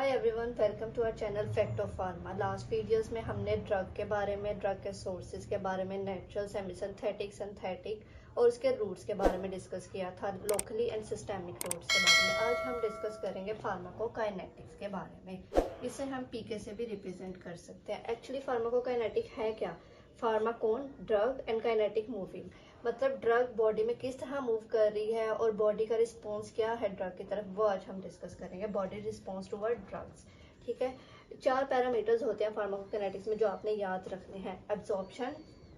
Hi everyone, welcome to our channel fact of pharma. Last videos में हमने drug के बारे में, ड्रग के सोर्सेज के बारे में, नेचुरल, सेमी सिंथेटिक, सिंथेटिक और उसके रूट्स के बारे में डिस्कस किया था, लोकली एंड सिस्टेमिक रूट्स के बारे में। आज हम डिस्कस करेंगे फार्माकोकाइनेटिक्स के बारे में। इसे हम पीके से भी रिप्रेजेंट कर सकते हैं। एक्चुअली फार्माकोकाइनेटिक है क्या? फार्माकोन, ड्रग एंड काइनेटिक मूविंग, मतलब ड्रग बॉडी में किस तरह मूव कर रही है और बॉडी का रिस्पॉन्स क्या है ड्रग की तरफ, वो आज हम डिस्कस करेंगे। Body response toward drugs. ठीक है, 4 पैरामीटर्स होते हैं फार्माकोकाइनेटिक्स में जो आपने याद रखने हैं: एब्जॉर्प्शन,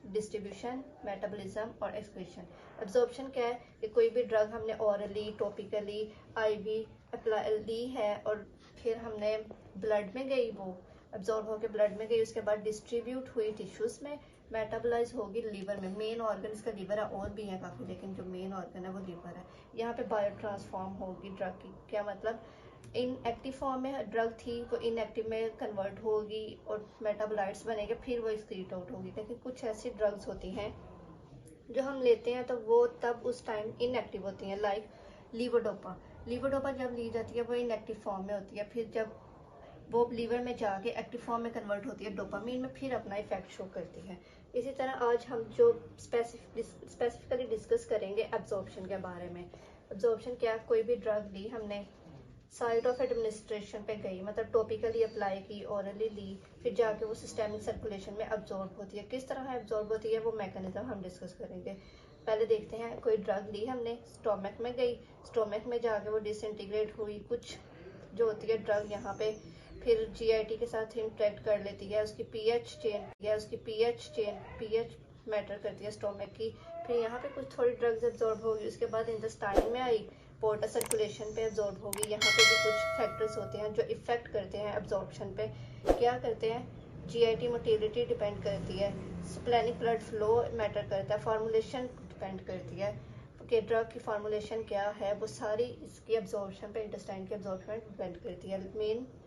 डिस्ट्रीब्यूशन, मेटाबॉलिज्म और एक्सक्रीशन। एब्जॉर्प्शन क्या है कि कोई भी ड्रग हमने ऑरली, टॉपिकली, आईवी अप्लाई ली है और फिर हमने ब्लड में गई, वो एब्जॉर्ब होकर ब्लड में गई, उसके बाद डिस्ट्रीब्यूट हुई टिश्यूज में, मेटाबोलाइज होगी लीवर में। मेन ऑर्गन इसका लीवर है, और भी है काफ़ी, लेकिन जो मेन ऑर्गन है वो लीवर है। यहाँ पे बायो ट्रांसफॉर्म होगी ड्रग की। क्या मतलब? इन एक्टिव फॉर्म में ड्रग थी, वो इनएक्टिव में कन्वर्ट होगी और मेटाबोलाइट्स बनेंगे, फिर वो एक्सक्रीट आउट होगी। लेकिन कुछ ऐसी ड्रग्स होती हैं जो हम लेते हैं तो वो तब उस टाइम इनएक्टिव होती हैं, लाइक लीवोडोपा। लीवोडोपा जब ली जाती है वो इनएक्टिव फॉर्म में होती है, फिर जब वो लीवर में जाके एक्टिव फॉर्म में कन्वर्ट होती है डोपामीन में, फिर अपना इफेक्ट शो करती है। इसी तरह आज हम जो स्पेसिफिकली डिस्कस करेंगे एब्जॉर्प्शन के बारे में। एब्जॉर्प्शन क्या? कोई भी ड्रग ली हमने, साइट ऑफ एडमिनिस्ट्रेशन पे गई, मतलब टॉपिकली अप्लाई की, ओरली ली, फिर जाके वो सिस्टेमिक सर्कुलेशन में अब्जॉर्ब होती है। किस तरह अब्जॉर्ब होती है वो मैकेनिज्म हम डिस्कस करेंगे। पहले देखते हैं, कोई ड्रग ली हमने, स्टोमक में गई, स्टोमक में जाके वो डिसइंटीग्रेट हुई, कुछ जो होती है ड्रग यहाँ पे फिर जीआईटी के साथ इंटरेक्ट कर लेती है, उसकी पीएच मैटर करती है स्टोमक की। फिर यहाँ पे कुछ थोड़ी ड्रग्स एब्जॉर्ब होगी, उसके बाद इंटेस्टाइन में आई, पोर्टल सर्कुलेशन पे एब्जॉर्ब होगी। यहाँ पे भी कुछ फैक्टर्स होते हैं जो इफेक्ट करते हैं एब्जॉर्प्शन पे। क्या करते हैं? जीआईटी मोटिलिटी डिपेंड करती है, स्प्लेनिक ब्लड फ्लो मैटर करता है, फॉर्मुलेशन डिपेंड करती है कि ड्रग की फार्मूलेशन क्या है, वो सारी इसकी एब्जॉर्प्शन पे, इंटेस्टाइन की एब्जॉर्प्शन डिपेंड करती है।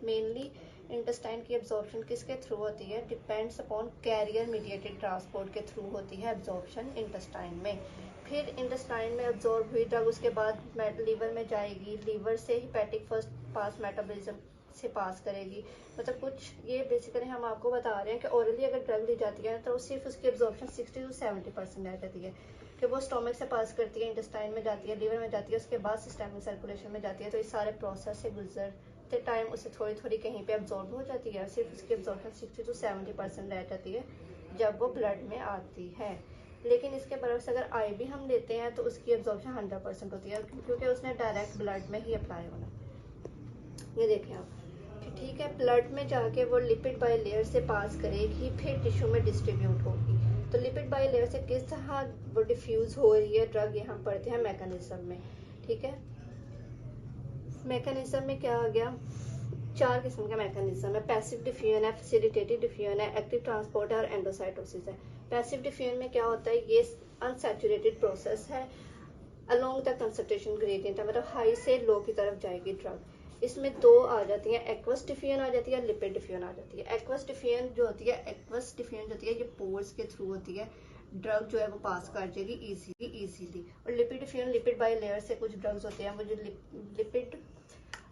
मेनली इंटेस्टाइन की एब्जॉर्प्शन किसके थ्रू होती है? Depends upon carrier mediated transport के थ्रू होती है एब्जॉर्प्शन इंटेस्टाइन में। फिर इंटेस्टाइन में एब्जॉर्ब हुई ड्रग, उसके बाद लीवर में जाएगी, लीवर से हिपैटिक फर्स्ट पास मेटाबॉलिज्म से पास करेगी। मतलब कुछ ये बेसिकली हम आपको बता रहे हैं कि ओरली अगर ड्रग ली जाती है तो सिर्फ उसकी एब्जॉर्प्शन 60 to 70% रह जाती है, कि वो स्टोमक से पास करती है, इंटेस्टाइन में जाती है, लीवर में जाती है, उसके बाद सिस्टेमिक सर्कुलेशन में जाती है। तो इस सारे प्रोसेस से गुजरते टाइम उसे थोड़ी थोड़ी कहीं पे एब्जॉर्ब हो जाती है, सिर्फ उसकी एब्जॉर्प्शन 60 to 70% रह जाती है जब वो ब्लड में आती है। लेकिन इसके बरक्स अगर आईवी हम लेते हैं तो उसकी एब्जॉर्प्शन 100% होती है, क्योंकि उसने डायरेक्ट ब्लड में ही अप्लाई होना। ये देखें आप, ठीक है, ब्लड में जाके वो लिपिड बाय लेयर से पास करेगी, फिर टिश्यू में डिस्ट्रीब्यूट होगी। तो लिपिड बाय लेयर से किस तरह वो डिफ्यूज हो रही है ड्रग, यहाँ पढ़ते हैं मैकेनिज्म में। ठीक है, मैकेनिज्म में क्या आ गया? 4 किस्म का मैकेनिज्म है। पैसिव डिफ्यूजन है, फैसिलिटेटेड डिफ्यूजन है, एक्टिव ट्रांसपोर्ट है और एंडोसाइटोसिस है। पैसिव डिफ्यूजन में क्या होता है? ये अनसैचुरेटेड प्रोसेस है, अलोंग द कंसंट्रेशन ग्रेडियंट है, मतलब हाई से लो की तरफ जाएगी ड्रग। इसमें 2 आ जाती हैं, एक्वस डिफ्यूजन आ जाती है, लिपिड डिफ्यूजन आ जाती है। एक्वस डिफ्यूजन जो होती है ये पोर्स के थ्रू होती है, ड्रग जो है वो पास कर जाएगी इजीली। और lipid diffusion, lipid by layer से कुछ ड्रग्स होते हैं, वो जो लिपिड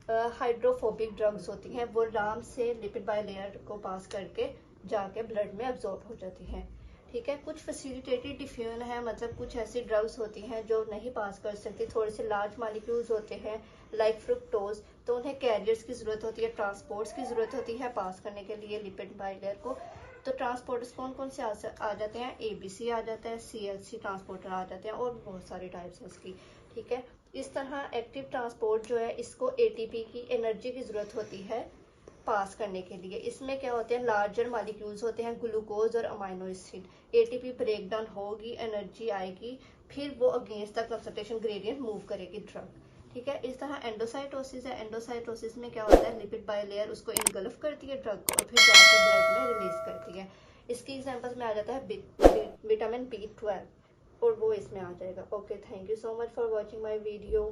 हाइड्रोफोबिक ड्रग्स होती हैं, वो आराम से लिपिड बाय लेयर को पास करके जाके ब्लड में अब्जॉर्ब हो जाती हैं। ठीक है, कुछ फैसिलिटेटेड डिफ्यूजन है, मतलब कुछ ऐसी ड्रग्स होती हैं जो नहीं पास कर सकती, थोड़े से लार्ज मॉलिक्यूल्स होते हैं लाइक फ्रुक्टोज, तो उन्हें कैरियर्स की जरूरत होती है, ट्रांसपोर्ट्स की जरूरत होती है पास करने के लिए लिपिड बाय लेयर को। तो ट्रांसपोर्टर्स कौन कौन से आ जाते हैं? एबीसी आ जाता है, सीएलसी ट्रांसपोर्टर आ जाते हैं, और बहुत सारी टाइप्स हैं इसकी। ठीक है, इस तरह एक्टिव ट्रांसपोर्ट जो है, इसको एटीपी की एनर्जी की जरूरत होती है पास करने के लिए। इसमें क्या होते हैं? लार्जर मॉलिक्यूल्स होते हैं, ग्लूकोज और amino acid. ATP break down होगी, एनर्जी आएगी, फिर वो against the concentration gradient move करेगी ड्रग। ठीक है, इस तरह एंडोसाइटोसिस है। एंडोसाइटोसिस में क्या होता है? लिपिड बाय लेयर उसको इनगल्फ करती है ड्रग को, और फिर जाके ब्लड में रिलीज करती है। इसकी एग्जांपल्स में आ जाता है विटामिन B12, और वो इसमें आ जाएगा। Okay, thank you so much for watching my video.